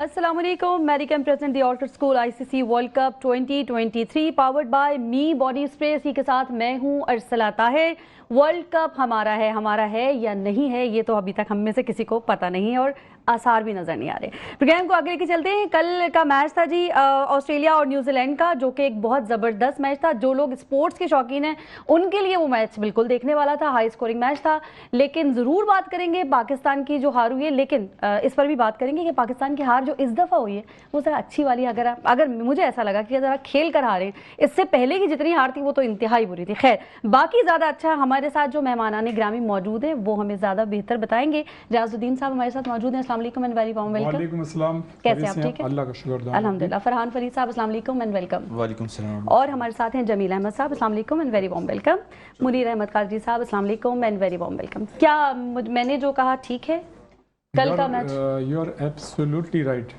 अस्सलाम वालेकुम। मेरिकन present the alter school ICC World Cup 2023 powered by me body spray. इसी के साथ मैं हूं अरसला ताहिर। वर्ल्ड कप हमारा है या नहीं है, ये तो अभी तक हम में से किसी को पता नहीं है और आसार भी नजर नहीं आ रहे। प्रोग्राम को आगे लेके चलते हैं। कल का मैच था जी ऑस्ट्रेलिया और न्यूजीलैंड का, जो कि एक बहुत जबरदस्त मैच था। जो लोग स्पोर्ट्स के शौकीन हैं उनके लिए वो मैच बिल्कुल देखने वाला था, हाई स्कोरिंग मैच था। लेकिन जरूर बात करेंगे पाकिस्तान की जो हार हुई है, लेकिन इस पर भी बात करेंगे कि पाकिस्तान की हार जो इस दफा हुई है वो जरा अच्छी वाली, अगर मुझे ऐसा लगा कि जरा खेल कर हारे। इससे पहले की जितनी हार थी वो तो इंतहाई बुरी थी। खैर, बाकी ज्यादा अच्छा हमारे साथ जो मेहमानाने ग्रामी मौजूद हैं वो हमें ज्यादा बेहतर बताएंगे। रियाजुद्दीन साहब हमारे साथ मौजूद हैं। अस्सलाम वालेकुम एंड वेरी वार्म वेलकम। वालेकुम अस्सलाम। कैसे आप? ठीक है, अल्लाह का शुक्र, अल्हम्दुलिल्लाह। फरहान फरीद साहब अस्सलाम वालेकुम एंड वेलकम। वालेकुम सलाम। और हमारे साथ हैं जमील अहमद साहब, अस्सलाम वालेकुम and very warm welcome. Munir Ahmed Qadri साहब अस्सलाम वालेकुम एंड वेरी वार्म वेलकम। क्या मैंने जो कहा ठीक है? कल का match you are absolutely right.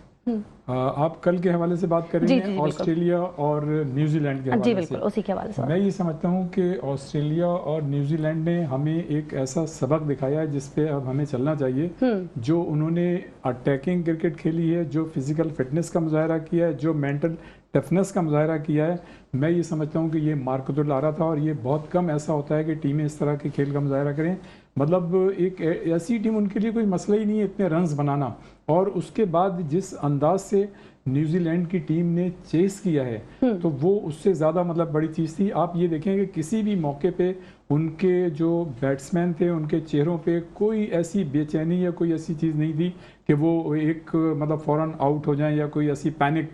आप कल के हवाले से बात करेंगे, ऑस्ट्रेलिया और न्यूजीलैंड के हवाले से। उसी के हवाले से मैं ये समझता हूँ कि ऑस्ट्रेलिया और न्यूजीलैंड ने हमें एक ऐसा सबक दिखाया है जिस पे अब हमें चलना चाहिए। जो उन्होंने अटैकिंग क्रिकेट खेली है, जो फिजिकल फिटनेस का मुजाहरा किया है, जो मेंटल टफनेस का मुजाहरा किया है, मैं ये समझता हूँ कि ये मार्कतुल आ रहा था। और ये बहुत कम ऐसा होता है कि टीमें इस तरह के खेल का मुजाहरा करें। मतलब एक ऐसी टीम, उनके लिए कोई मसला ही नहीं है इतने रन्स बनाना। और उसके बाद जिस अंदाज से न्यूजीलैंड की टीम ने चेस किया है तो वो उससे ज़्यादा मतलब बड़ी चीज़ थी। आप ये देखें कि किसी भी मौके पे उनके जो बैट्समैन थे उनके चेहरों पे कोई ऐसी बेचैनी या कोई ऐसी चीज़ नहीं थी कि वो एक मतलब फ़ौरन आउट हो जाएं, या कोई ऐसी पैनिक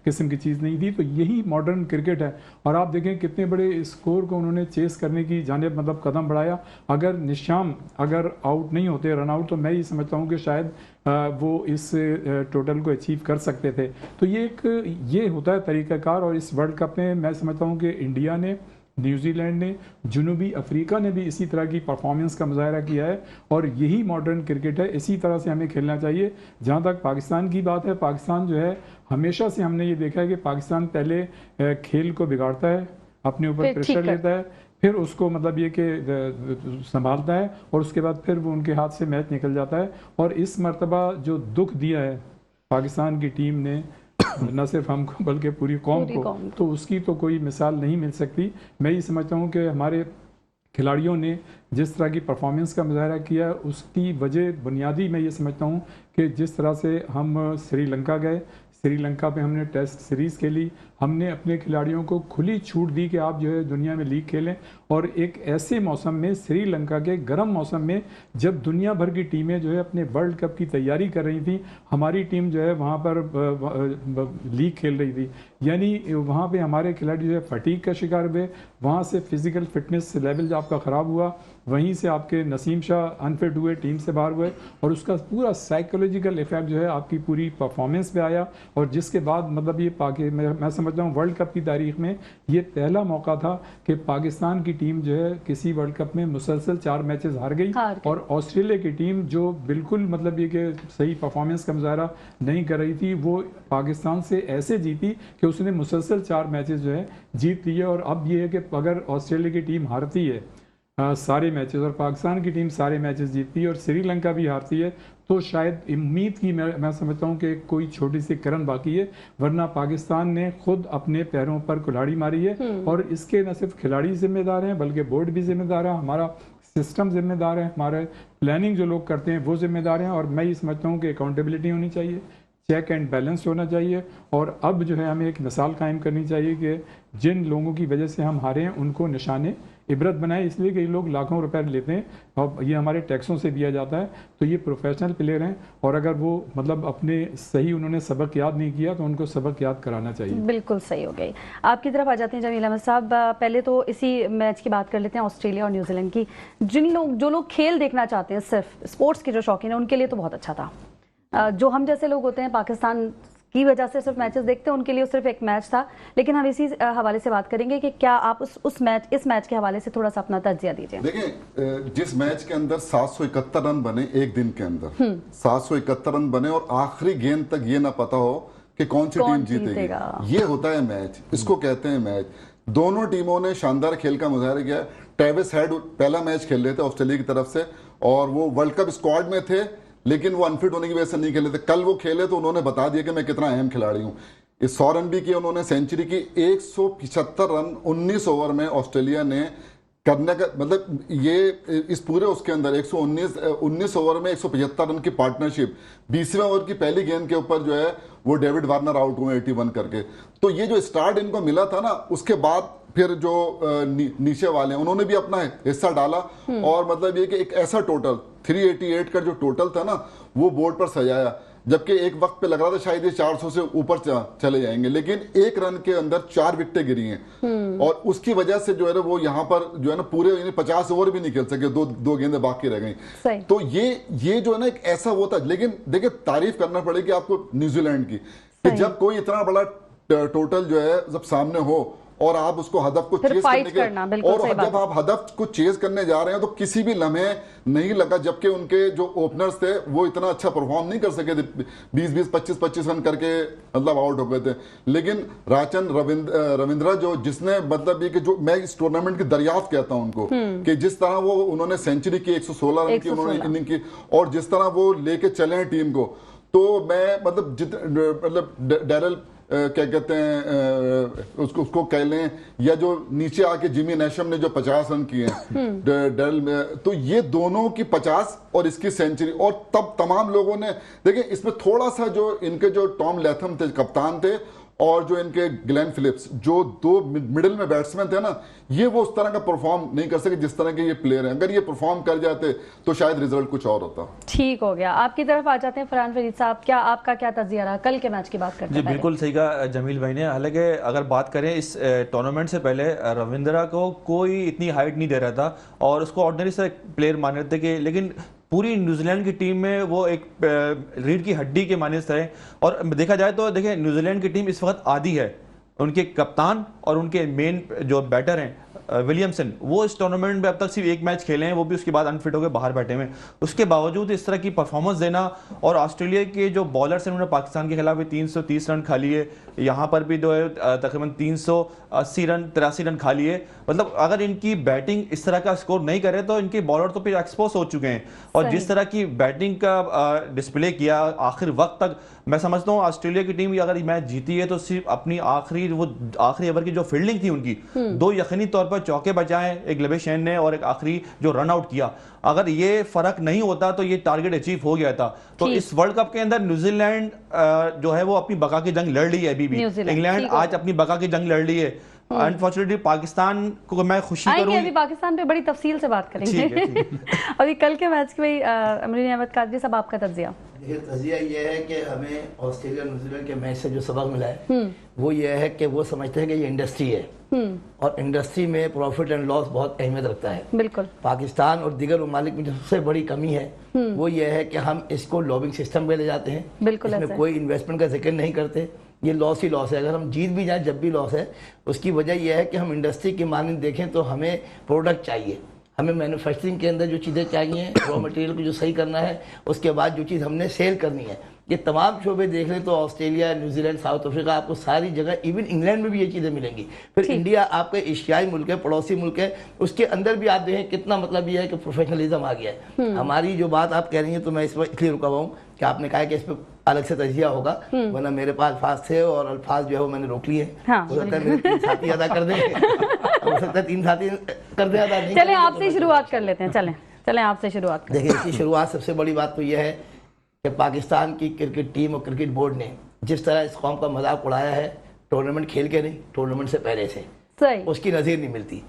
किस्म की चीज़ नहीं थी। तो यही मॉडर्न क्रिकेट है। और आप देखें कितने बड़े स्कोर को उन्होंने चेस करने की जानिब मतलब कदम बढ़ाया। अगर निशाम अगर आउट नहीं होते, रन आउट, तो मैं ये समझता हूँ कि शायद वो इस टोटल को अचीव कर सकते थे। तो ये होता है तरीक़ाकार। और इस वर्ल्ड कप में मैं समझता हूँ कि इंडिया ने, न्यूजीलैंड ने, जनूबी अफ्रीका ने भी इसी तरह की परफॉर्मेंस का मुजाहरा किया है। और यही मॉडर्न क्रिकेट है, इसी तरह से हमें खेलना चाहिए। जहाँ तक पाकिस्तान की बात है, पाकिस्तान जो है हमेशा से हमने ये देखा है कि पाकिस्तान पहले खेल को बिगाड़ता है, अपने ऊपर प्रेशर लेता है, फिर उसको मतलब ये कि संभालता है, और उसके बाद फिर वो उनके हाथ से मैच निकल जाता है। और इस मर्तबा जो दुख दिया है पाकिस्तान की टीम ने, न सिर्फ हमको बल्कि पूरी कौम को, तो उसकी तो कोई मिसाल नहीं मिल सकती। मैं ये समझता हूँ कि हमारे खिलाड़ियों ने जिस तरह की परफॉर्मेंस का मुजाहरा किया, उसकी वजह बुनियादी मैं ये समझता हूँ कि जिस तरह से हम श्रीलंका गए, श्रीलंका पे हमने टेस्ट सीरीज़ खेली, हमने अपने खिलाड़ियों को खुली छूट दी कि आप जो है दुनिया में लीग खेलें। और एक ऐसे मौसम में, श्रीलंका के गर्म मौसम में, जब दुनिया भर की टीमें जो है अपने वर्ल्ड कप की तैयारी कर रही थी, हमारी टीम जो है वहाँ पर लीग खेल रही थी। यानी वहाँ पे हमारे खिलाड़ी जो है फटीग का शिकार हुए, वहाँ से फिजिकल फिटनेस लेवल जो आपका ख़राब हुआ, वहीं से आपके नसीम शाह अनफिट हुए, टीम से बाहर हुए, और उसका पूरा साइकोलॉजिकल इफेक्ट जो है आपकी पूरी परफॉर्मेंस पे आया। और जिसके बाद मतलब ये मैं समझता हूँ वर्ल्ड कप की तारीख में ये पहला मौका था कि पाकिस्तान की टीम जो है किसी वर्ल्ड कप में मुसलसल 4 मैचेस हार गई। और ऑस्ट्रेलिया की टीम जो बिल्कुल मतलब ये कि सही परफॉर्मेंस का मुजाहरा नहीं कर रही थी, वो पाकिस्तान से ऐसे जीती कि उसने मुसलसल 4 मैचेस जो है जीत लिए। और अब ये है कि अगर ऑस्ट्रेलिया की टीम हारती है सारे मैचेस, और पाकिस्तान की टीम सारे मैचेस जीतती है, और श्रीलंका भी हारती है, तो शायद उम्मीद की मैं समझता हूँ कि कोई छोटी सी किरण बाकी है। वरना पाकिस्तान ने खुद अपने पैरों पर कुल्हाड़ी मारी है। और इसके न सिर्फ खिलाड़ी जिम्मेदार हैं बल्कि बोर्ड भी जिम्मेदार है, हमारा सिस्टम जिम्मेदार है, हमारे प्लानिंग जो लोग करते हैं वो जिम्मेदार हैं। और मैं ये समझता हूँ कि अकाउंटेबिलिटी होनी चाहिए, चेक एंड बैलेंस होना चाहिए। और अब जो है हमें एक मिसाल कायम करनी चाहिए कि जिन लोगों की वजह से हम हारे हैं उनको निशाने इबरत बनाए, इसलिए कि ये लोग लाखों रुपए लेते हैं और ये हमारे टैक्सों से दिया जाता है। तो ये प्रोफेशनल प्लेयर हैं, और अगर वो मतलब अपने सही उन्होंने सबक याद नहीं किया तो उनको सबक याद कराना चाहिए। बिल्कुल सही हो गई। आपकी तरफ आ जाते हैं जमील अहमद साहब। पहले तो इसी मैच की बात कर लेते हैं, ऑस्ट्रेलिया और न्यूजीलैंड की। जो लोग खेल देखना चाहते हैं, सिर्फ स्पोर्ट्स के जो शौकीन है, उनके लिए तो बहुत अच्छा था। जो हम जैसे लोग होते हैं पाकिस्तान की वजह से सिर्फ मैचेस देखते हैं, उनके लिए सिर्फ एक मैच था। लेकिन हम इसी हवाले से बात करेंगे कि क्या आप इस मैच के हवाले से थोड़ा सा अपना तज्जिया दीजिए। देखिए, जिस मैच के अंदर 771 रन बने एक दिन के अंदर, 771 रन बने, और आखिरी गेंद तक ये ना पता हो कि कौन सी टीम जीतेगी, ये होता है मैच, इसको कहते हैं मैच। दोनों टीमों ने शानदार खेल का मुजाहरा किया। ट्रेविस हेड पहला मैच खेल रहे थे ऑस्ट्रेलिया की तरफ से, और वो वर्ल्ड कप स्क्वाड में थे, लेकिन वो अनफिट होने की वजह से नहीं खेले थे। कल वो खेले तो उन्होंने बता दिया कि मैं कितना अहम खिलाड़ी हूँ। इस 100 रन भी किए उन्होंने, सेंचुरी की। 175 रन 19 ओवर में ऑस्ट्रेलिया ने करने का मतलब ये इस पूरे उसके अंदर 19 ओवर में 175 रन की पार्टनरशिप। 20वें ओवर की पहली गेंद के ऊपर जो है वो डेविड वार्नर आउट हुए 81 करके। तो ये जो स्टार्ट इनको मिला था ना, उसके बाद फिर जो नीचे वाले हैं उन्होंने भी अपना हिस्सा डाला। और मतलब ये कि एक ऐसा टोटल 388 का जो टोटल था ना वो बोर्ड पर सजाया, जबकि एक वक्त पे लग रहा था शायद ये 400 से ऊपर चले जाएंगे, लेकिन एक रन के अंदर 4 विकेटें गिरी हैं। और उसकी वजह से जो है ना वो यहाँ पर जो है ना पूरे 50 ओवर भी नहीं खेल सके, दो गेंदें बाकी रह गई। तो ये जो है ना एक ऐसा वो था। लेकिन देखिए तारीफ करना पड़ेगी आपको न्यूजीलैंड की, कि जब कोई इतना बड़ा टोटल जो है जब सामने हो और आप उसको हदफ को चेज करने के, और जब आप हदफ को चेज करने जा रहे हैं तो किसी भी लम्हे नहीं लगा, जबकि उनके जो ओपनर्स थे वो इतना अच्छा परफॉर्म नहीं कर सके थे, 20-20 25-25 रन करके मतलब आउट हो गए थे। लेकिन राचन रविंद्रा जो जिसने मतलब ये कि जो मैं इस टूर्नामेंट की दरियाफ्त कहता हूं उनको, कि जिस तरह वो उन्होंने सेंचुरी की 116 रन की उन्होंने इनिंग की, और जिस तरह वो लेके चले हैं टीम को, तो मैं मतलब डैरल क्या कहते हैं उसको कह लें, या जो नीचे आके जिमी नेशम ने जो 50 रन किए हैं, तो ये दोनों की 50 और इसकी सेंचुरी। और तब तमाम लोगों ने देखिए इसमें थोड़ा सा जो इनके जो टॉम लैथम थे कप्तान थे, और जो इनके ग्लेन फिलिप्स जो दो मिडिल में बैट्समैन थे ना, ये वो उस तरह का परफॉर्म नहीं कर सके जिस तरह के ये प्लेयर हैं। अगर ये परफॉर्म कर जाते तो शायद रिजल्ट कुछ और होता। ठीक हो गया, आपकी तरफ आ जाते हैं फरहान फरीद साहब, क्या आपका क्या तजिया रहा कल के मैच की बात करते हैं? जी बिल्कुल सही कहा जमील भाई ने। हालांकि अगर बात करें इस टूर्नामेंट से पहले रविंद्रा को कोई इतनी हाइट नहीं दे रहा था और उसको ऑर्डिनरी से प्लेयर मान रहे थे कि, लेकिन पूरी न्यूजीलैंड की टीम में वो एक रीढ़ की हड्डी के माने थे। और देखा जाए तो देखिए न्यूजीलैंड की टीम इस वक्त आधी है, उनके कप्तान और उनके मेन जो बैटर हैं विलियमसन, वो इस टूर्नामेंट में अब तक सिर्फ एक मैच खेले हैं, वो भी उसके बाद अनफिट होकर बाहर बैठे हुए। उसके बावजूद इस तरह की परफॉर्मेंस देना, और ऑस्ट्रेलिया के जो बॉलर्स हैं उन्होंने पाकिस्तान के खिलाफ भी 330 रन खा लिए, यहाँ पर भी जो है तकरीबन 380 रन 83 रन खा लिए। मतलब अगर इनकी बैटिंग इस तरह का स्कोर नहीं करे तो इनके बॉलर तो फिर एक्सपोज हो चुके हैं। और जिस तरह की बैटिंग का डिस्प्ले किया आखिर वक्त तक, मैं समझता हूँ ऑस्ट्रेलिया की टीम अगर मैच जीती है तो सिर्फ अपनी आखिरी ओवर की जो फील्डिंग थी उनकी, 2 यकीनी तौर पर चौके बचाए, एक लबेशेन ने और एक आखिरी जो रन आउट किया, अगर ये फर्क नहीं होता तो ये टारगेट अचीव हो गया था। तो इस वर्ल्ड कप के अंदर न्यूजीलैंड जो है वो अपनी बका की जंग लड़ रही है अभी भी। इंग्लैंड आज अपनी बका की जंग लड़ रही है। अनफॉर्चुनेटली पाकिस्तान को मैं खुशी करूं, अभी पाकिस्तान पे बड़ी तफसील से बात करेंगे। अभी कल के मैच में अमरीन अहमद कादरी साहब, आपका तजिया? तजिया ये है कि हमें ऑस्ट्रेलिया न्यूजीलैंड के मैच से जो सबक मिला है वो ये है कि वो समझते हैं कि ये इंडस्ट्री है, और इंडस्ट्री में प्रॉफिट एंड लॉस बहुत अहमियत रखता है। बिल्कुल। पाकिस्तान और दीगर ममालिक में जो सबसे बड़ी कमी है वो ये है कि हम इसको लॉबिंग सिस्टम में ले जाते हैं, बिल्कुल, इसमें कोई इन्वेस्टमेंट का जिक्र नहीं करते, ये लॉस ही लॉस है। अगर हम जीत भी जाए जब भी लॉस है। उसकी वजह यह है कि हम इंडस्ट्री की मानंद देखें तो हमें प्रोडक्ट चाहिए, हमें मैन्युफैक्चरिंग के अंदर जो चीज़ें चाहिए, रॉ मटेरियल को जो सही करना है, उसके बाद जो चीज़ हमने सेल करनी है, ये तमाम शोबे देख लें तो ऑस्ट्रेलिया, न्यूजीलैंड, साउथ अफ्रीका, आपको सारी जगह, इवन इंग्लैंड में भी ये चीज़ें मिलेंगी। फिर इंडिया आपका एशियाई मुल्क है, पड़ोसी मुल्क है, उसके अंदर भी आप देखें कितना मतलब ये है कि प्रोफेशनलिज्म आ गया है। हमारी जो बात आप कह रही हैं तो मैं इस पर इसलिए रुका हुआ हूँ कि आपने कहा कि इस पर अलग से तजिया होगा, वरना मेरे पास अल्फाज थे और अल्फाज जो है वो मैंने रोक लिए। हो सकता है मेरे 3 साथी अदा कर देंगे, हो सकता है 3 साथी कर दे अदा नहीं। चलें आपसे शुरुआत कर लेते हैं, चलें आपसे शुरुआत। देखिए इसकी शुरुआत सबसे बड़ी बात तो यह है कि पाकिस्तान की क्रिकेट टीम और क्रिकेट बोर्ड ने जिस तरह इस कौम का मजाक उड़ाया है, टूर्नामेंट खेल के नहीं, टूर्नामेंट से पहले से उसकी नज़ीर नहीं मिलती।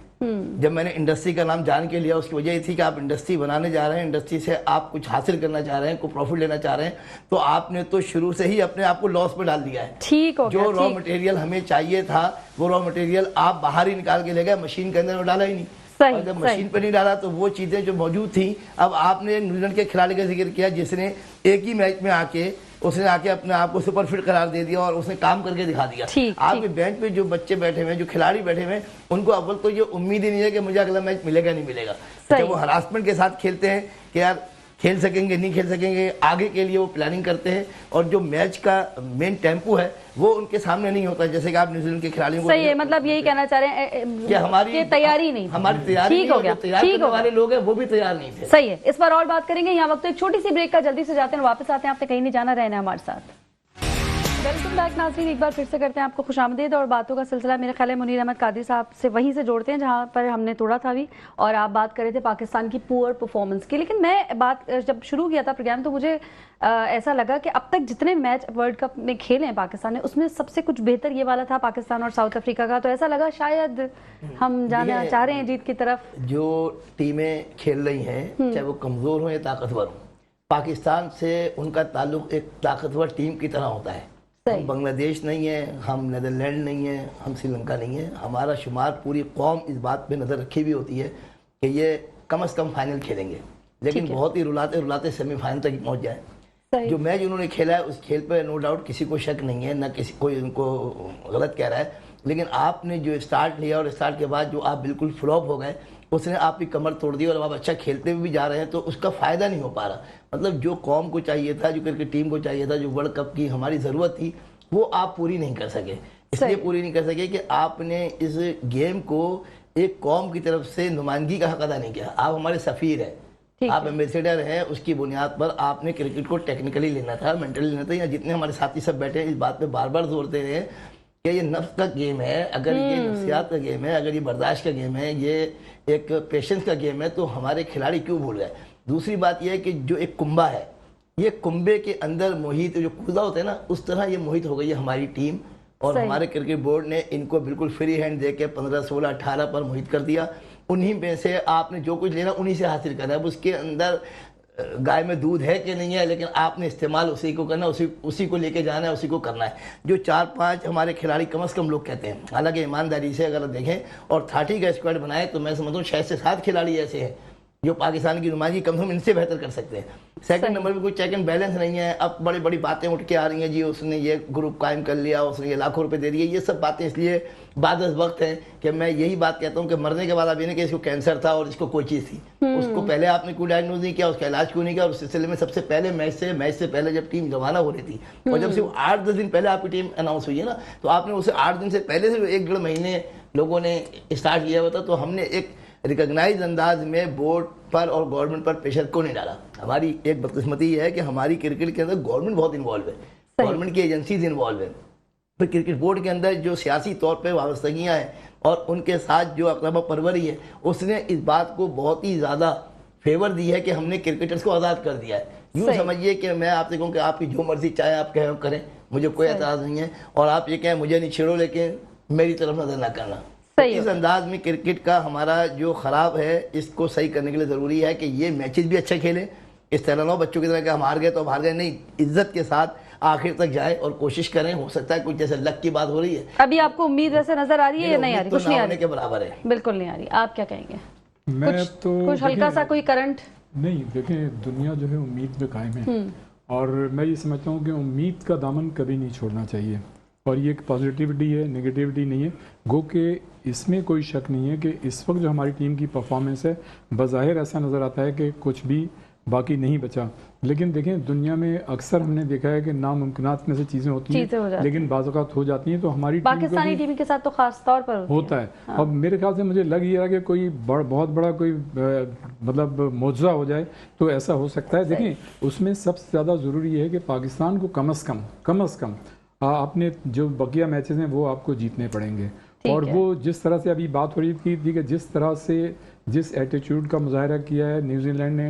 जब मैंने इंडस्ट्री का नाम जान के लिया, उसकी वजह ये थी कि आप इंडस्ट्री बनाने जा रहे हैं, इंडस्ट्री से आप कुछ हासिल करना चाह रहे हैं, कोई प्रॉफिट लेना चाह रहे हैं, तो आपने तो शुरू से ही अपने आप को लॉस में डाल दिया है। ठीक हो गया। जो रॉ मटेरियल हमें चाहिए था वो रॉ मटेरियल आप बाहर ही निकाल के ले गए, मशीन के अंदर डाला ही नहीं। और जब मशीन पर नहीं डाला तो वो चीज़ें जो मौजूद थी, अब आपने न्यूजीलैंड के खिलाड़ी का जिक्र किया जिसने एक ही मैच में आके उसने आके अपने आप को सुपर फिट करार दे दिया और उसने काम करके दिखा दिया। आपके बेंच पे जो बच्चे बैठे हुए हैं, जो खिलाड़ी बैठे हुए हैं, उनको अव्वल तो ये उम्मीद ही नहीं है कि मुझे अगला मैच मिलेगा नहीं मिलेगा। जब वो हरासमेंट के साथ खेलते हैं कि यार खेल सकेंगे नहीं खेल सकेंगे, आगे के लिए वो प्लानिंग करते हैं। और जो मैच का मेन टेम्पो है वो उनके सामने नहीं होता, जैसे कि आप न्यूजीलैंड के खिलाड़ियों को सही है, मतलब यही कहना चाह रहे हैं कि हमारी तैयारी नहीं, हमारी तैयारी ठीक हो गया, तैयार करने वाले लोग हैं वो भी तैयार नहीं थे। सही है, इस पर और बात करेंगे। यहाँ वक्त एक छोटी सी ब्रेक का, जल्दी से जाते हैं और वापस आते हैं। आपने कहीं नहीं जाना, रहना हमारे साथ। वेलकम बैक नाज़रीन, एक बार फिर से करते हैं आपको खुशामदीद। और बातों का सिलसिला मेरे ख्याल है मुनीर अहमद कादरी साहब से वहीं से जोड़ते हैं जहां पर हमने तोड़ा था अभी, और आप बात कर रहे थे पाकिस्तान की पुअर परफॉर्मेंस की। लेकिन मैं बात जब शुरू किया था प्रोग्राम तो मुझे ऐसा लगा कि अब तक जितने मैच वर्ल्ड कप में खेले हैं पाकिस्तान ने, उसमें सबसे कुछ बेहतर ये वाला था पाकिस्तान और साउथ अफ्रीका का। तो ऐसा लगा शायद हम जाना चाह रहे हैं जीत की तरफ। जो टीमें खेल रही हैं चाहे वो कमजोर हो या ताकतवर हो, पाकिस्तान से उनका ताल्लुक एक ताकतवर टीम की तरह होता है। हम बांग्लादेश नहीं है, हम नीदरलैंड नहीं है, हम श्रीलंका नहीं है। हमारा शुमार पूरी कौम इस बात पे नज़र रखी हुई होती है कि ये कम से कम फाइनल खेलेंगे, लेकिन बहुत ही रुलाते रुलाते सेमीफाइनल तक पहुंच जाए। जो मैच उन्होंने खेला है उस खेल पे नो डाउट किसी को शक नहीं है, ना किसी कोई उनको गलत कह रहा है। लेकिन आपने जो स्टार्ट लिया और स्टार्ट के बाद जो आप बिल्कुल फ्लॉप हो गए, उसने आपकी कमर तोड़ दी। और अब आप अच्छा खेलते हुए भी जा रहे हैं तो उसका फ़ायदा नहीं हो पा रहा। मतलब जो कौम को चाहिए था, जो क्रिकेट टीम को चाहिए था, जो वर्ल्ड कप की हमारी ज़रूरत थी, वो आप पूरी नहीं कर सके। इसलिए पूरी नहीं कर सके कि आपने इस गेम को एक कौम की तरफ से नुमाइंदगी का हक अदा नहीं किया। आप हमारे सफ़ीर हैं, आप एम्बेसडर हैं, उसकी बुनियाद पर आपने क्रिकेट को टेक्निकली लेना था, मेंटली लेना था। या जितने हमारे साथी सब बैठे हैं इस बात पे बार बार जोर दे रहे हैं कि ये नफ्स का गेम है, अगर ये नफ्सियात का गेम है, अगर ये बर्दाश्त का गेम है, ये एक पेशेंस का गेम है, तो हमारे खिलाड़ी क्यों भूल गए। दूसरी बात यह है कि जो एक कुंबा है, ये कुंबे के अंदर मोहित जो कूदा होता है ना, उस तरह ये मोहित हो गई है हमारी टीम। और हमारे क्रिकेट बोर्ड ने इनको बिल्कुल फ्री हैंड दे के 15, 16, 18 पर मोहित कर दिया। उन्हीं में से आपने जो कुछ लेना उन्हीं से हासिल करना है। अब उसके अंदर गाय में दूध है कि नहीं है, लेकिन आपने इस्तेमाल उसी को करना, उसी को लेके जाना है, उसी को करना है। जो 4-5 हमारे खिलाड़ी कम से कम लोग कहते हैं, हालांकि ईमानदारी से अगर देखें और 30 का स्क्वाड बनाए तो मैं समझता हूँ 6 से 7 खिलाड़ी ऐसे हैं जो पाकिस्तान की नुमाइंदगी कम से कम इनसे बेहतर कर सकते हैं। सेकंड नंबर पे कोई चेक एंड बैलेंस नहीं है। अब बड़ी बड़ी बातें उठ के आ रही हैं, जी उसने ये ग्रुप कायम कर लिया, उसने ये लाखों रुपए दे दिए। ये सब बातें इसलिए बाद वक्त हैं कि मैं यही बात कहता हूँ कि मरने के बाद आप ये नहीं कि इसको कैंसर था और इसको कोई चीज़ थी, उसको पहले आपने कोई डायग्नोज नहीं किया, उसका इलाज क्यों नहीं किया। और उस सिलसिले में सबसे पहले मैच से पहले जब टीम रवाना हो रही थी और जब सिर्फ 8-10 दिन पहले आपकी टीम अनाउंस हुई है ना, तो आपने उसे 8 दिन से पहले से 1-1.5 महीने लोगों ने स्टार्ट किया हुआ था। तो हमने एक रिकॉग्नाइज अंदाज में बोर्ड पर और गवर्नमेंट पर प्रेशर क्यों नहीं डाला। हमारी एक बदकिस्मती है कि हमारी क्रिकेट के अंदर गवर्नमेंट बहुत इन्वॉल्व है, गवर्नमेंट की एजेंसीज इन्वॉल्व है। फिर क्रिकेट बोर्ड के अंदर जो सियासी तौर पे वाबस्तगियाँ हैं और उनके साथ जो अक़रबा परवरी है, उसने इस बात को बहुत ही ज़्यादा फेवर दी है कि हमने क्रिकेटर्स को आज़ाद कर दिया है। यूँ समझिए कि मैं आपसे कहूँ कि आपकी जो मर्जी चाहे आप करें, मुझे कोई एतराज़ नहीं है। और आप ये कहें मुझे नहीं छेड़ो, लेकिन मेरी तरफ नज़र ना करना। इस अंदाज में क्रिकेट का हमारा जो ख़राब है, इसको सही करने के लिए ज़रूरी है कि ये मैचेस भी अच्छा खेले। इस तरह ना बच्चों की तरह कि हम हार गए तो हम हार गए, नहीं, इज्जत के साथ आखिर तक जाए और कोशिश करें। हो सकता है कुछ जैसे लक की बात हो रही है, अभी आपको उम्मीद वैसे नजर आ रही है या नहीं आ रही? कुछ नहीं आ रही के बराबर है, बिल्कुल नहीं आ रही। आप क्या कहेंगे? मैं कुछ हल्का सा कोई करंट नहीं, देखिए दुनिया जो है उम्मीद पे कायम है और मैं ये समझता हूँ कि उम्मीद का दामन कभी नहीं छोड़ना चाहिए। और ये एक पॉजिटिविटी है, नेगेटिविटी नहीं है। गो के इसमें कोई शक नहीं है कि इस वक्त जो हमारी टीम की परफॉर्मेंस है, बज़ाहिर ऐसा नज़र आता है कि कुछ भी बाकी नहीं बचा। लेकिन देखें दुनिया में अक्सर हमने देखा है कि नामुमकिनात में से चीज़ें होती हैं, लेकिन बाज़ औक़ात हो जाती हैं। तो हमारी पाकिस्तानी टीम के साथ तो खास तौर पर होता है। हाँ। अब मेरे ख्याल से मुझे लग ये रहा कि कोई बहुत बड़ा कोई मतलब मौजज़ा हो जाए तो ऐसा हो सकता है। देखें उसमें सबसे ज़्यादा ज़रूरी है कि पाकिस्तान को कम अज़ कम आपने जो बकिया मैचेस हैं वो आपको जीतने पड़ेंगे। और वो जिस तरह से अभी बात हो रही थी कि जिस तरह से जिस एटीट्यूड का मुजाहरा किया है न्यूजीलैंड ने,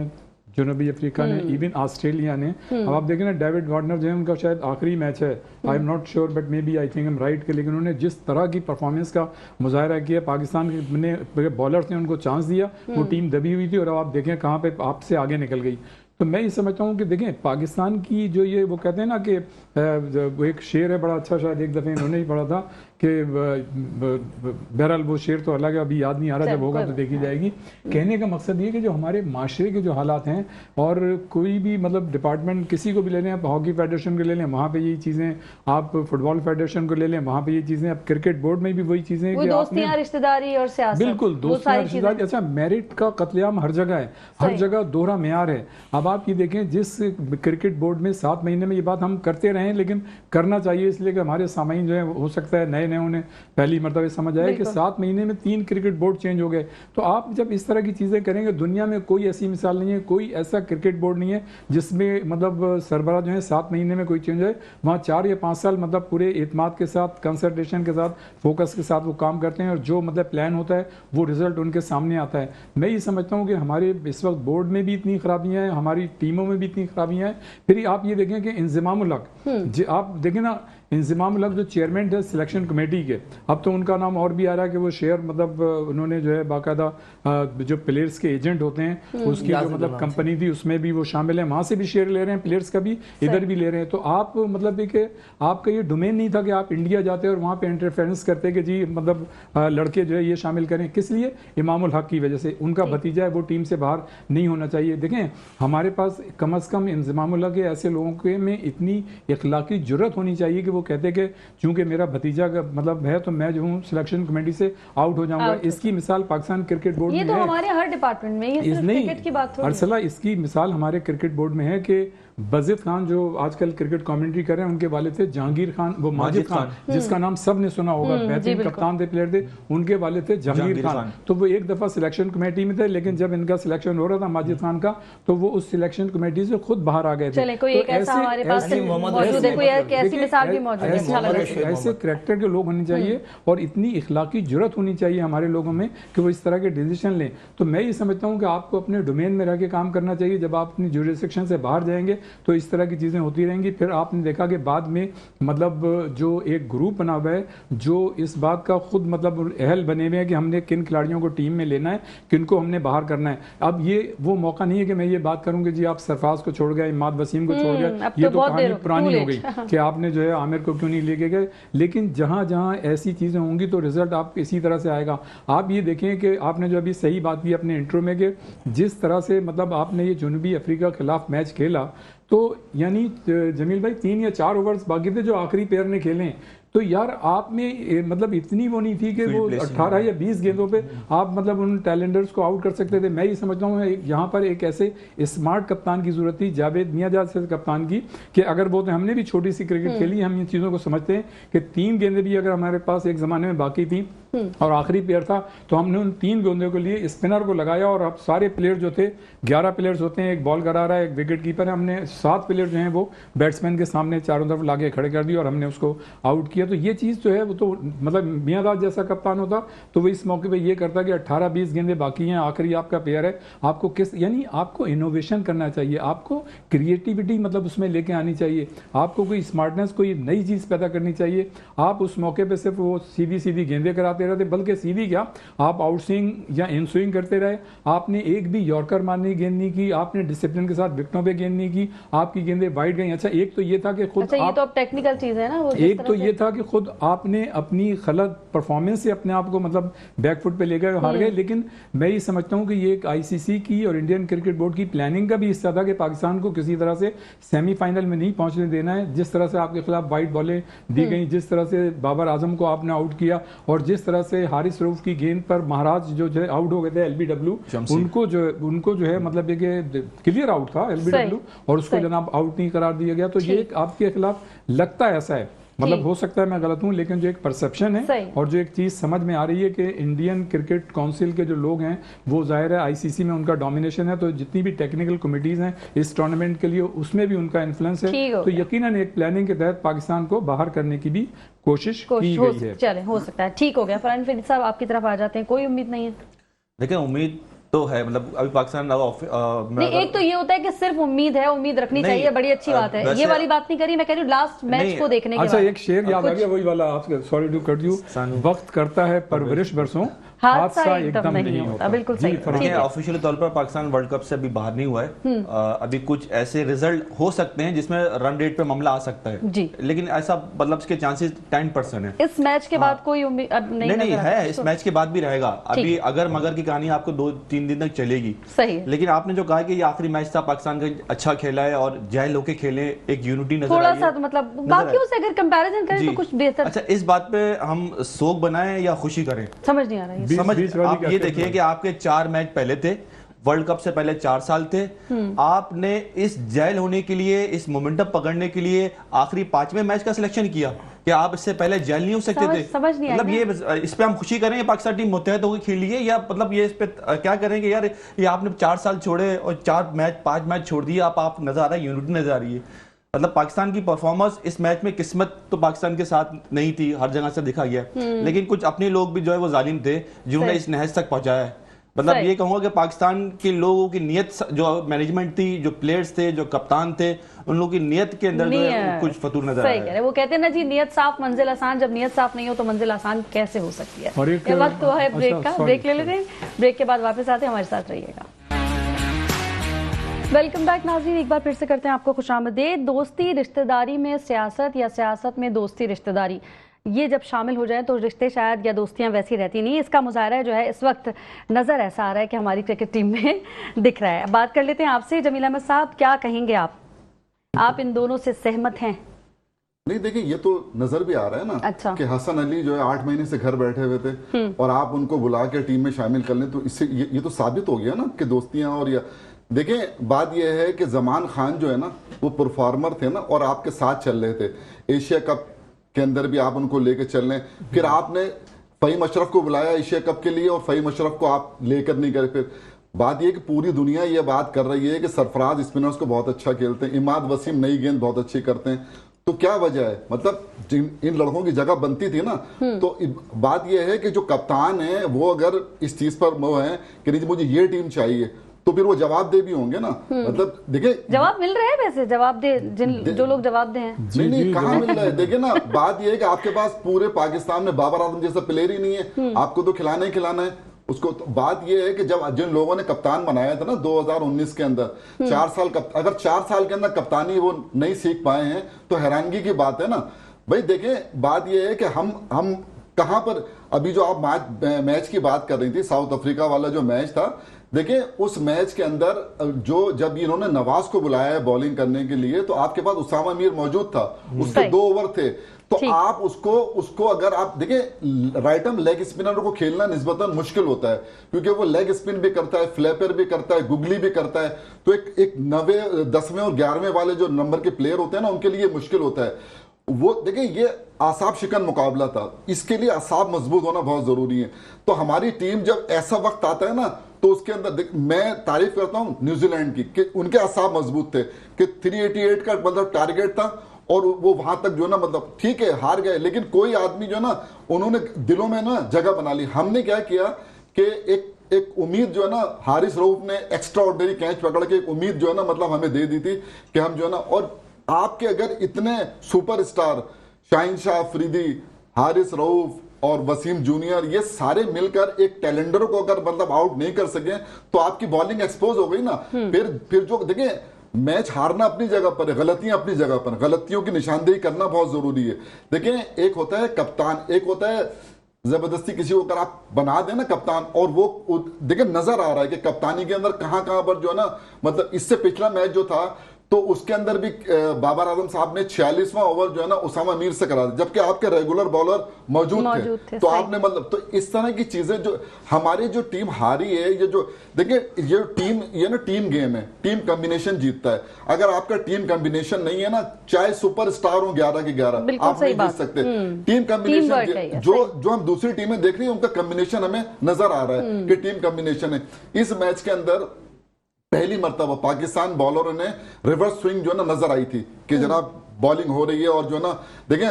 जनूबी अफ्रीका ने, इवन ऑस्ट्रेलिया ने। अब आप देखें ना, डेविड वार्नर जो है उनका शायद आखिरी मैच है, I am not sure but maybe I think am right के, लेकिन उन्होंने जिस तरह की परफॉर्मेंस का मुजाहरा किया, पाकिस्तान ने बॉलर्स ने उनको चांस दिया, वो टीम दबी हुई थी और अब आप देखें कहाँ पे आपसे आगे निकल गई। तो मैं ये समझता हूँ कि देखें पाकिस्तान की जो ये वो कहते हैं ना कि वो एक शेर है बड़ा अच्छा, शायद एक दफ़े इन्होंने ही पढ़ा था कि बहरहाल वो शेर तो अलग है, अभी याद नहीं आ रहा, जब होगा तो देखी जाएगी। कहने का मकसद ये कि जो हमारे माशरे के जो हालात हैं, और कोई भी मतलब डिपार्टमेंट किसी को भी ले लें, आप हॉकी फेडरेशन को ले लें, वहाँ पे यही चीज़ें, आप फुटबॉल फेडरेशन को ले लें, वहाँ पे ये चीज़ें, अब क्रिकेट बोर्ड में भी वही चीज़ें, दोस्तियां, रिश्तेदारी और सियासत, बिल्कुल दोस्तियां, रिश्तेदारी। अच्छा, मेरिट का कत्लेआम हर जगह है, हर जगह दोहरा मेयार है। अब आप ये देखें, जिस क्रिकेट बोर्ड में 7 महीने में, ये बात हम करते रहे लेकिन करना चाहिए, इसलिए कि हमारे सामाइन जो है, हो सकता है नए नए उन्हें पहली मरतबा समझ आया कि 7 महीने में 3 क्रिकेट बोर्ड चेंज हो गए। तो आप जब इस तरह की चीज़ें करेंगे, दुनिया में कोई ऐसी मिसाल नहीं है, कोई ऐसा क्रिकेट बोर्ड नहीं है जिसमें मतलब सरबराह जो है 7 महीने में कोई चेंज है। वहाँ 4 या 5 साल मतलब पूरे एतमाद के साथ, कंसंट्रेशन के साथ, फोकस के साथ वो काम करते हैं, और जो मतलब प्लान होता है वो रिजल्ट उनके सामने आता है। मैं ये समझता हूँ कि हमारे इस वक्त बोर्ड में भी इतनी खराबियाँ हैं, हमारी टीमों में भी इतनी खराबियाँ हैं। फिर आप ये देखें कि इंज़िमामुल हक, आप देखें ना, इंज़िमामुल हक जो चेयरमैन थे सिलेक्शन कमेटी के, अब तो उनका नाम और भी आ रहा है कि वो शेयर मतलब उन्होंने जो है बाकायदा जो प्लेयर्स के एजेंट होते हैं उसकी जो मतलब कंपनी थी उसमें भी वो शामिल है, वहाँ से भी शेयर ले रहे हैं, प्लेयर्स का भी इधर भी ले रहे हैं। तो आप मतलब कि आपका ये डोमेन नहीं था कि आप इंडिया जाते और वहाँ पे इंटरफेरेंस करते कि जी मतलब लड़के जो है ये शामिल करें। किस लिए? इमामुल हक की वजह से, उनका भतीजा है, वो टीम से बाहर नहीं होना चाहिए। देखें, हमारे पास कम अज़ कम इंज़िमामुल हक के ऐसे लोगों के में इतनी इखलाकी जुर्रत होनी चाहिए कि वो कहते कि चूंकि मेरा भतीजा का मतलब है तो मैं जो हूँ सिलेक्शन कमेटी से आउट हो जाऊंगा। इसकी मिसाल पाकिस्तान क्रिकेट बोर्ड में है। ये तो हमारे हर डिपार्टमेंट में, ये सिर्फ क्रिकेट की बात थोड़ी है। अरसला, इसकी मिसाल हमारे क्रिकेट बोर्ड में है कि बज़ीद खान जो आजकल क्रिकेट कमेंट्री कर रहे हैं, उनके वाले थे जहांगीर खान, वो माजिद खान जिसका नाम सब ने सुना होगा, बेहतरीन कप्तान थे, प्लेयर थे, उनके वाले थे जहांगीर खान। तो वो एक दफा सिलेक्शन कमेटी में थे, लेकिन जब इनका सिलेक्शन हो रहा था माजिद खान का, तो वो उस सिलेक्शन कमेटी से खुद बाहर आ गए थे। चले, कोई एक ऐसा हमारे पास मौजूद है, कोई ऐसी मिसाल भी मौजूद है। अच्छा लगा, ऐसे करैक्टर के लोग होने चाहिए और इतनी इखलाकी जुर्रत होनी चाहिए हमारे लोगों में कि वो इस तरह के डिसीजन लें। तो मैं ये समझता हूँ कि आपको अपने डोमेन में रह के काम करना चाहिए। जब आप अपनी ज्यूरिसडिक्शन से बाहर जाएंगे तो इस तरह की चीज़ें होती रहेंगी। फिर आपने देखा कि बाद में मतलब जो एक ग्रुप बना हुआ है जो इस बात का खुद मतलब अहल बने हुए हैं कि हमने किन खिलाड़ियों को टीम में लेना है, किनको हमने बाहर करना है। अब ये वो मौका नहीं है कि मैं ये बात करूँ कि जी आप सरफराज को छोड़ गए, इमाद वसीम को छोड़ गए, ये तो कहानी पुरानी हो गई कि आपने जो है आमिर को क्यों नहीं लेके गए। लेकिन जहाँ जहाँ ऐसी चीज़ें होंगी तो रिजल्ट आप इसी तरह से आएगा। आप ये देखें कि आपने जो अभी सही बात की अपने इंट्रो में कि जिस तरह से मतलब आपने ये जनूबी अफ्रीका के खिलाफ मैच खेला, तो यानी जमील भाई 3 या 4 ओवर्स बाकी थे जो आखिरी पेयर ने खेले, तो यार आप में मतलब इतनी वो नहीं थी कि वो 18 या 20 गेंदों पे आप मतलब उन टैलेंडर्स को आउट कर सकते थे। मैं ये समझता हूँ यहाँ पर एक ऐसे स्मार्ट कप्तान की जरूरत थी, जावेद मियाँजाद से कप्तान की, कि अगर बोलते हमने भी छोटी सी क्रिकेट खेली, हम इन चीज़ों को समझते हैं कि 3 गेंदें भी अगर हमारे पास एक ज़माने में बाकी थी और आखिरी प्लेयर था, तो हमने उन 3 गेंदों के लिए स्पिनर को लगाया और अब सारे प्लेयर जो थे 11 प्लेयर्स होते हैं, एक बॉल करा रहा है, एक विकेट कीपर है, हमने 7 प्लेयर जो हैं वो बैट्समैन के सामने चारों तरफ लाके खड़े कर दिए और हमने उसको आउट किया। तो ये चीज़ जो है वो तो मतलब मियाँदाद जैसा कप्तान होता तो वो इस मौके पर ये करता कि 18-20 गेंदें बाकी हैं, आखिरी आपका प्लेयर है, आपको किस यानी आपको इनोवेशन करना चाहिए, आपको क्रिएटिविटी मतलब उसमें लेके आनी चाहिए, आपको कोई स्मार्टनेस, कोई नई चीज़ पैदा करनी चाहिए। आप उस मौके पर सिर्फ वो सीधी सीधी गेंदें कराते रहते, बल्कि सीधी क्या आप आउट स्विंग या इन स्विंग करते रहे, आपने एक भी यॉर्कर मारने की गेंद नहीं की, आपने डिसिप्लिन के साथ विकेटों पे गेंद नहीं की, आपकी गेंदें वाइड गई। अच्छा, एक तो ये था कि खुद अच्छा, ये तो अब टेक्निकल चीज है ना, वो एक तो ये था कि खुद आपने अपनी गलत परफॉर्मेंस से अपने आप को मतलब बैकफुट पे ले गए, हार गए। लेकिन मैं ये समझता हूँ कि ये एक आईसीसी की और इंडियन क्रिकेट बोर्ड की प्लानिंग का भी हिस्सा था कि पाकिस्तान को किसी तरह से सेमीफाइनल में नहीं पहुंचने देना है। जिस तरह से आपके खिलाफ वाइट बॉलें दी गई, जिस तरह से बाबर आजम को आपने आउट किया और जिस तरह से हारिस रऊफ की गेंद पर महाराज जो है आउट हो गए थे एलबीडब्ल्यू, उनको जो है मतलब ये क्लियर आउट था एलबीडब्ल्यू और उसको जनाब आउट नहीं करार दिया गया। तो ये एक आपके खिलाफ लगता है ऐसा है, मतलब हो सकता है मैं गलत हूं, लेकिन जो एक परसेप्शन है और जो एक चीज समझ में आ रही है कि इंडियन क्रिकेट काउंसिल के जो लोग हैं वो जाहिर है आईसीसी में उनका डोमिनेशन है, तो जितनी भी टेक्निकल कमिटीज हैं इस टूर्नामेंट के लिए उसमें भी उनका इन्फ्लुएंस है। तो यकीनन एक प्लानिंग के तहत पाकिस्तान को बाहर करने की भी कोशिश की गई है। चले, हो सकता है, ठीक हो गया। फरहान फरीद साहब आपकी तरफ आ जाते हैं, कोई उम्मीद नहीं है? देखिए, उम्मीद तो है, मतलब अभी पाकिस्तान नहीं, एक तो ये होता है कि सिर्फ उम्मीद है, उम्मीद रखनी चाहिए, बड़ी अच्छी बात है, ये वाली बात नहीं करी, मैं कह रही हूँ लास्ट मैच को देखने के बाद। अच्छा, एक शेर याद आ गया, वही वाला, आपसे सॉरी टू कट यू, वक्त करता है परवरिश बरसों, हादसा एकदम नहीं होता। बिल्कुल सही। ऑफिशियल तौर पर पाकिस्तान वर्ल्ड कप से अभी बाहर नहीं हुआ है, अभी कुछ ऐसे रिजल्ट हो सकते हैं जिसमें रन रेट पे मामला आ सकता है जी, लेकिन ऐसा मतलब इसके चांसेस 10% है। इस मैच के बाद कोई उम्मीद नहीं है, इस मैच के बाद भी रहेगा। अभी अगर मगर की कहानी आपको 2-3 दिन तक चलेगी, सही है। लेकिन आपने जो कहा कि ये आखिरी मैच था, पाकिस्तान का अच्छा खेला है और जय लोके खेले, एक यूनिटी नजर थोड़ा सा मतलब बाकियों से अगर कंपैरिजन करें तो कुछ बेहतर। अच्छा, इस बात पे हम शोक बनाएं या खुशी करें, समझ नहीं आ रहा है। आप ये देखिए कि आपके 4 मैच पहले थे, वर्ल्ड कप से पहले 4 साल थे, आपने इस जेल होने के लिए, इस मोमेंटम पकड़ने के लिए आखिरी 5वें मैच का सिलेक्शन किया कि आप इससे पहले जेल नहीं हो सकते थे। समझ नहीं मतलब ये इस पे हम खुशी करें पाकिस्तान टीम मुत्तहद होकर खेली है, या मतलब ये इस पे क्या करेंगे यार, ये आपने 4 साल छोड़े और 5 मैच छोड़ दिए, आप नजर आ रहा है, यूनिटी नजर आ रही है। मतलब पाकिस्तान की परफॉर्मेंस इस मैच में, किस्मत तो पाकिस्तान के साथ नहीं थी, हर जगह से दिखा गया, लेकिन कुछ अपने लोग भी जो है वो जालिम थे जिन्होंने इस नहज तक पहुंचाया है। मतलब ये कहूंगा कि पाकिस्तान के लोगों की नियत, जो मैनेजमेंट थी, जो प्लेयर्स थे, जो कप्तान थे, उन लोगों की नियत के अंदर जो है कुछ फतूर नजर आ रहा है। वो कहते हैं ना जी, नियत साफ मंजिल आसान, जब नियत साफ नहीं हो तो मंजिल आसान कैसे हो सकती है। और ये वक्त तो है ब्रेक का, ब्रेक ले लेते हैं, ब्रेक के बाद वापस आते हैं, हमारे साथ रहिएगा। वेलकम बैक नाज़रीन, एक बार फिर से करते हैं आपको खुशामदीद। दोस्ती रिश्तेदारी में सियासत या सियासत में दोस्ती रिश्तेदारी, ये जब शामिल हो जाए तो रिश्ते शायद या दोस्तियां वैसी रहती नहीं। इसका मुजाहरा जो है इस वक्त नज़र ऐसा आ रहा है कि हमारी क्रिकेट टीम में दिख रहा है। बात कर लेते हैं आपसे, जमील अहमद साहब, क्या कहेंगे आप इन दोनों से सहमत हैं? नहीं, देखिए ये तो नजर भी आ रहा है ना। अच्छा। कि हसन अली जो है 8 महीने से घर बैठे हुए थे और आप उनको बुला के टीम में शामिल कर लें, तो इससे ये तो साबित हो गया ना कि दोस्तियां। और या देखिए, बात यह है कि जमान खान जो है ना, वो परफॉर्मर थे ना और आपके साथ चल रहे थे। एशिया कप के अंदर भी आप उनको लेकर चल रहे, फिर आपने फ़हीम अशरफ को बुलाया एशिया कप के लिए और फ़हीम अशरफ को आप लेकर नहीं गए। फिर बात यह कि पूरी दुनिया ये बात कर रही है कि सरफराज स्पिनर्स को बहुत अच्छा खेलते हैं, इमाद वसीम नई गेंद बहुत अच्छी करते हैं, तो क्या वजह है? मतलब इन लड़कों की जगह बनती थी ना। तो बात यह है कि जो कप्तान है वो अगर इस चीज पर वो है कि नहीं मुझे ये टीम चाहिए, तो फिर वो जवाब दे भी होंगे ना। मतलब देखिए, जवाब मिल रहा है वैसे, जवाब दे जो लोग जवाब दे हैं। नहीं कहाँ मिल रहा है? देखिए ना, बात ये है कि आपके पास पूरे पाकिस्तान में बाबर आजम जैसा प्लेयर ही नहीं है, आपको तो खिलाना ही खिलाना है उसको। तो बात ये है कि जब जिन लोगों ने कप्तान बनाया था ना 2019 के अंदर, 4 साल अगर 4 साल के अंदर कप्तानी वो नहीं सीख पाए हैं तो हैरानगी की बात है ना भाई। देखिए, बात ये है कि हम कहां पर, अभी जो आप मैच की बात कर रही थी, साउथ अफ्रीका वाला जो मैच था, देखिए उस मैच के अंदर जो जब इन्होंने नवाज को बुलाया है बॉलिंग करने के लिए, तो आपके पास उसामा मीर मौजूद था, उसके 2 ओवर थे, तो आप उसको अगर आप देखिए, राइट आर्म लेग स्पिनर को खेलना निस्बतन मुश्किल होता है, क्योंकि वो लेग स्पिन भी करता है, फ्लैपर भी करता है, गुगली भी करता है। तो एक 9वें 10वें और 11वें वाले जो नंबर के प्लेयर होते हैं ना, उनके लिए मुश्किल होता है। वो देखिए, ये आसाब शिकन मुकाबला था, इसके लिए आसाब मजबूत होना बहुत जरूरी है। तो हमारी टीम जब ऐसा वक्त आता है ना, तो उसके अंदर मैं तारीफ करता हूं न्यूजीलैंड की कि उनके आसाब मजबूत थे कि 388 का मतलब टारगेट था और वो वहां तक जो ना, मतलब ठीक है हार गए, लेकिन कोई आदमी जो ना, उन्होंने दिलों में ना जगह बना ली। हमने क्या किया कि एक उम्मीद जो है ना, हारिस रऊफ ने एक्स्ट्रा ऑर्डिनरी कैच पकड़ के एक उम्मीद जो है ना, मतलब हमें दे दी थी कि हम जो है ना, और आपके अगर इतने सुपरस्टार शाहीन शाह अफरीदी, हारिस रऊफ और वसीम जूनियर, ये सारे मिलकर एक टैलेंडर को अगर मतलब आउट नहीं कर सके, तो आपकी बॉलिंग एक्सपोज हो गई ना। फिर जो देखिए, मैच हारना अपनी जगह पर है, गलतियां अपनी जगह पर, गलतियों की निशानदेही करना बहुत जरूरी है। देखिए, एक होता है कप्तान, एक होता है जबरदस्ती किसी को अगर आप बना देना कप्तान, और वो देखिए नजर आ रहा है कि कप्तानी के अंदर कहां पर जो है ना, मतलब इससे पिछला मैच जो था, तो उसके अंदर भी बाबर आजम साहब ने 46वां ओवर जो है ना उसामा मीर से करा दिया, जबकि आपके रेगुलर बॉलर मौजूद थे। तो आपने मतलब, तो इस तरह की चीजें जो हमारी जो टीम हारी है, ये जो देखिए, ये ना टीम गेम है, टीम कॉम्बिनेशन जीतता है। अगर आपका टीम कॉम्बिनेशन नहीं है ना, चाहे सुपरस्टार हो 11 के 11, आप नहीं जीत सकते। टीम कॉम्बिनेशन जो हम दूसरी टीमें देख रही है, उनका कॉम्बिनेशन हमें नजर आ रहा है कि टीम कॉम्बिनेशन है। इस मैच के अंदर पहली मर्तबा पाकिस्तान बॉलरों ने रिवर्स स्विंग जो है ना नजर आई थी कि जनाब बॉलिंग हो रही है, और जो है ना देखें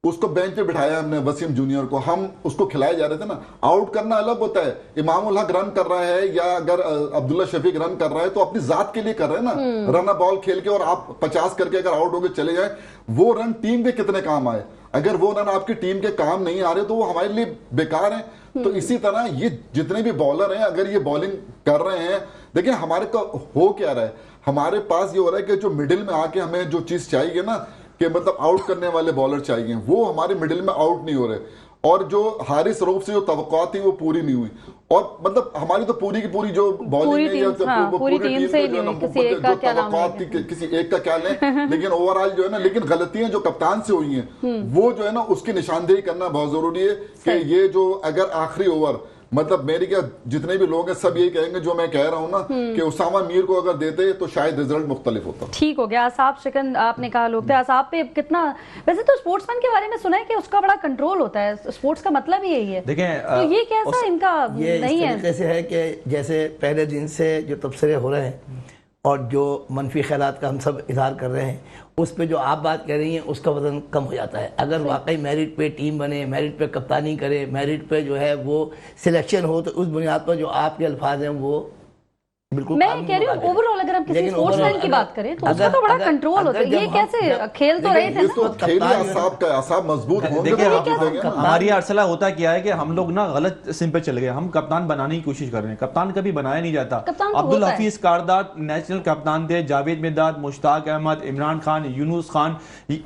उसको बेंच पे बिठाया हमने वसीम जूनियर को, हम उसको खिलाए जा रहे थे ना। आउट करना अलग होता है, इमामुल हक रन कर रहा है या अगर अब्दुल्ला शफीक रन कर रहा है तो अपनी जात के लिए कर रहे हैं ना, रन बॉल खेल के, और आप 50 करके अगर आउट होके चले जाए, वो रन टीम के कितने काम आए। अगर वो रन आपकी टीम के काम नहीं आ रहे तो वो हमारे लिए बेकार है। तो इसी तरह ये जितने भी बॉलर हैं, अगर ये बॉलिंग कर रहे हैं, देखिए हमारे को हो क्या रहा है, हमारे पास ये हो रहा है कि जो मिडिल में आके हमें जो चीज चाहिए ना, कि मतलब आउट करने वाले बॉलर चाहिए, वो हमारे मिडिल में आउट नहीं हो रहे, और जो हारिस रऊफ से जो तवक्कुआत थी वो पूरी नहीं हुई। और मतलब हमारी तो पूरी की पूरी जो बॉलिंग है या पूरी टीम से जो तवक्कुआत थी, किसी एक का क्या लें, लेकिन ओवरऑल जो है ना, लेकिन गलतियां जो कप्तान से हुई हैं वो जो है ना उसकी निशानदेही करना बहुत जरूरी है कि ये जो अगर आखिरी ओवर, मतलब मेरी क्या जितने भी लोग हैं सब यही कहेंगे जो मैं कह रहा हूं ना, कि उसामा मीर को अगर देते तो शायद रिजल्ट मुख्तलिफ होता। ठीक हो गया। आसाब शिकन आपने कहा लोग थे, आसाब पे कितना, वैसे तो स्पोर्ट्समैन के बारे में सुना है कि उसका बड़ा कंट्रोल होता है, स्पोर्ट्स का मतलब ही यही है। देखें तो ये कैसा इनका ये नहीं है? जैसे है कि जैसे पहले दिन से जो तबसरे हो रहे हैं और जो मनफी ख्यालात का हम सब इजहार कर रहे हैं, उस पे जो आप बात कर रही हैं उसका वजन कम हो जाता है। अगर वाकई मेरिट पे टीम बने, मेरिट पे कप्तानी करे, मेरिट पे जो है वो सिलेक्शन हो, तो उस बुनियाद पर जो आपके अल्फाज हैं वो बिल्कुल मैं कह रही हूँ ओवरऑल अगर हम किसी स्पोर्ट्समैन की बात करें तो उसका तो बड़ा कंट्रोल होता है। ये कैसे खेल तो रहे थे ना, आसाब मजबूत होंगे। हमारी अरसला होता क्या है कि हम लोग ना गलत सिम पे चले गए, हम कप्तान बनाने की कोशिश कर रहे हैं, कप्तान कभी बनाया नहीं जाता। अब्दुल हफीज कारदार नेशनल कप्तान थे, जावेद मिर्दाद, मुश्ताक अहमद, इमरान खान, यूनुस खान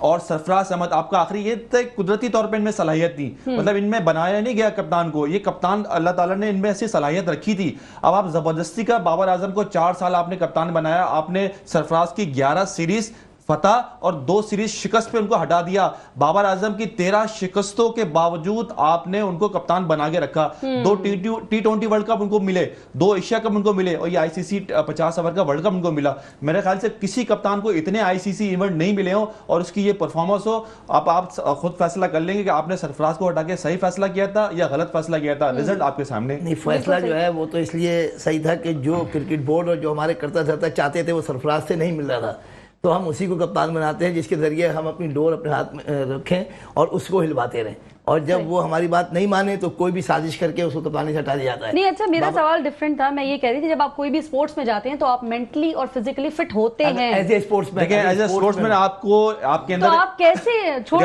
और सरफराज अहमद आपका आखिरी, ये कुदरती तौर पर इनमें सलाहियत थी, मतलब इनमें बनाया नहीं गया कप्तान को, ये कप्तान अल्लाह ताला ने इनमें ऐसी सलाहियत रखी थी। अब आप जबरदस्ती का बाबर आजम को 4 साल आपने कप्तान बनाया, आपने सरफराज की 11 सीरीज फतह और 2 सीरीज शिकस्त पे उनको हटा दिया, बाबर आजम की 13 शिकस्तों के बावजूद आपने उनको कप्तान बना के रखा। 2 T20 वर्ल्ड कप उनको मिले, 2 एशिया कप उनको मिले और ये ICC 50 ओवर का वर्ल्ड कप उनको मिला। मेरे ख्याल से किसी कप्तान को इतने ICC इवेंट नहीं मिले हो और उसकी ये परफॉर्मेंस हो। आप खुद फैसला कर लेंगे कि आपने सरफराज को हटा के सही फैसला किया था या गलत फैसला किया था। रिजल्ट आपके सामने। नहीं, फैसला जो है वो तो इसलिए सही था कि जो क्रिकेट बोर्ड और जो हमारे करता धरता चाहते थे वो सरफराज से नहीं मिल रहा था, तो हम उसी को कप्तान बनाते हैं जिसके जरिए हम अपनी डोर अपने हाथ में रखें और उसको हिलवाते रहें। और जब वो हमारी बात नहीं माने तो कोई भी साजिश करके उसको कप्तानी से हटा दिया जाता है। नहीं, अच्छा मेरा सवाल डिफरेंट था। मैं ये कह रही थी जब आप कोई भी स्पोर्ट्स में जाते हैं तो आप मेंटली और फिजिकली फिट होते हैं। एज ए स्पोर्ट्समैन आपको आपके अंदर तो आप कैसे छोड़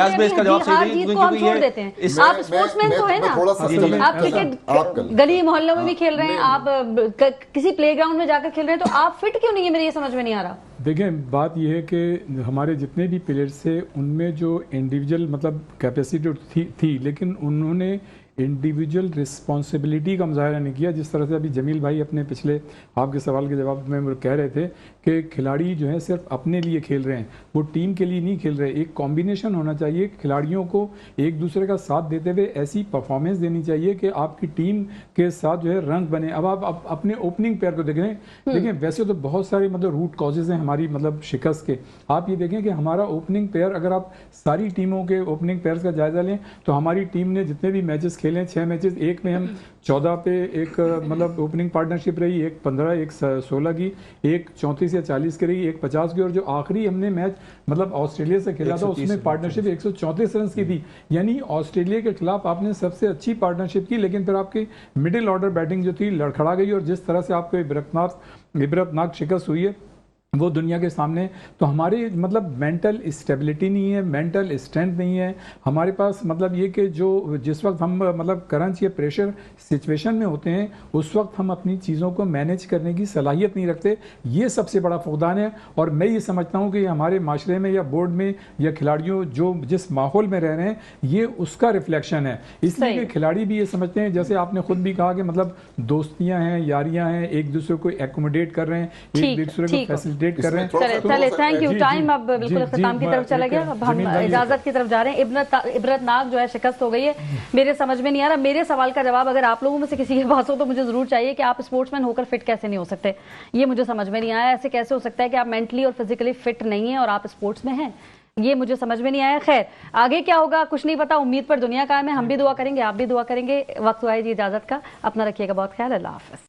देते हैं? आप स्पोर्ट्समैन तो है ना, आप क्रिकेट गली मोहल्लों में भी खेल रहे हैं, आप किसी प्लेग्राउंड में जाकर खेल रहे हैं, तो आप फिट क्यों नहीं है? मेरे ये समझ में नहीं आ रहा। देखिए बात यह है कि हमारे जितने भी प्लेयर्स थे उनमें जो इंडिविजुअल मतलब कैपेसिटी थी, लेकिन उन्होंने इंडिविजुअल रिस्पॉन्सिबिलिटी का मुजाहरा नहीं किया। जिस तरह से अभी जमील भाई अपने पिछले आपके सवाल के जवाब में कह रहे थे कि खिलाड़ी जो है सिर्फ अपने लिए खेल रहे हैं, वो टीम के लिए नहीं खेल रहे। एक कॉम्बिनेशन होना चाहिए, खिलाड़ियों को एक दूसरे का साथ देते हुए ऐसी परफॉर्मेंस देनी चाहिए कि आपकी टीम के साथ जो है रंग बने। अब आप अपने ओपनिंग पेयर को देखें, वैसे तो बहुत सारे मतलब रूट कॉजेज हैं हमारी मतलब शिकस्त के। आप ये देखें कि हमारा ओपनिंग पेयर, अगर आप सारी टीमों के ओपनिंग पेयर्स का जायजा लें तो हमारी टीम ने जितने भी मैचेस खेले 6 मैचेस, एक में हम 14 पे एक मतलब ओपनिंग पार्टनरशिप रही, एक 15, एक 16 की, एक 34 या 40 की रही, एक 50 की, और जो आखिरी हमने मैच मतलब ऑस्ट्रेलिया से खेला था उसमें पार्टनरशिप 134 रन की थी। यानी ऑस्ट्रेलिया के खिलाफ आपने सबसे अच्छी पार्टनरशिप की, लेकिन फिर आपकी मिडिल ऑर्डर बैटिंग जो थी लड़खड़ा गई और जिस तरह से आपको इबरतनाक शिकस्त हुई है वो दुनिया के सामने। तो हमारी मतलब मेंटल स्टेबिलिटी नहीं है, मेंटल स्ट्रेंथ नहीं है हमारे पास। मतलब ये कि जो जिस वक्त हम मतलब करंट या प्रेशर सिचुएशन में होते हैं उस वक्त हम अपनी चीज़ों को मैनेज करने की सलाहियत नहीं रखते। ये सबसे बड़ा फुकदान है। और मैं ये समझता हूँ कि हमारे माशरे में या बोर्ड में या खिलाड़ियों जो जिस माहौल में रह रहे हैं ये उसका रिफ्लेक्शन है। इसलिए कि खिलाड़ी भी ये समझते हैं, जैसे आपने खुद भी कहा कि मतलब दोस्तियाँ हैं, यारियाँ हैं, एक दूसरे को एकोमोडेट कर रहे हैं, एक दूसरे को फैसिलिटेट कर रहे हैं। चले थैंक यू। टाइम अब बिल्कुल इख्तिताम की तरफ चला गया, अब हम इजाजत की तरफ जा रहे हैं। इबरतनाक जो है शिकस्त हो गई है, मेरे समझ में नहीं आ रहा। मेरे सवाल का जवाब अगर आप लोगों में से किसी के पास हो तो मुझे जरूर चाहिए कि आप स्पोर्ट्समैन होकर फिट कैसे नहीं हो सकते। ये मुझे समझ में नहीं आया। ऐसे कैसे हो सकता है कि आप मेंटली और फिजिकली फिट नहीं है और आप स्पोर्ट्स में हैं? ये मुझे समझ में नहीं आया। खैर आगे क्या होगा कुछ नहीं पता, उम्मीद पर दुनिया कायम है। हम भी दुआ करेंगे, आप भी दुआ करेंगे। वक्त हुआ है जी इजाजत का। अपना रखिएगा बहुत ख्याल। अल्लाह हाफिज।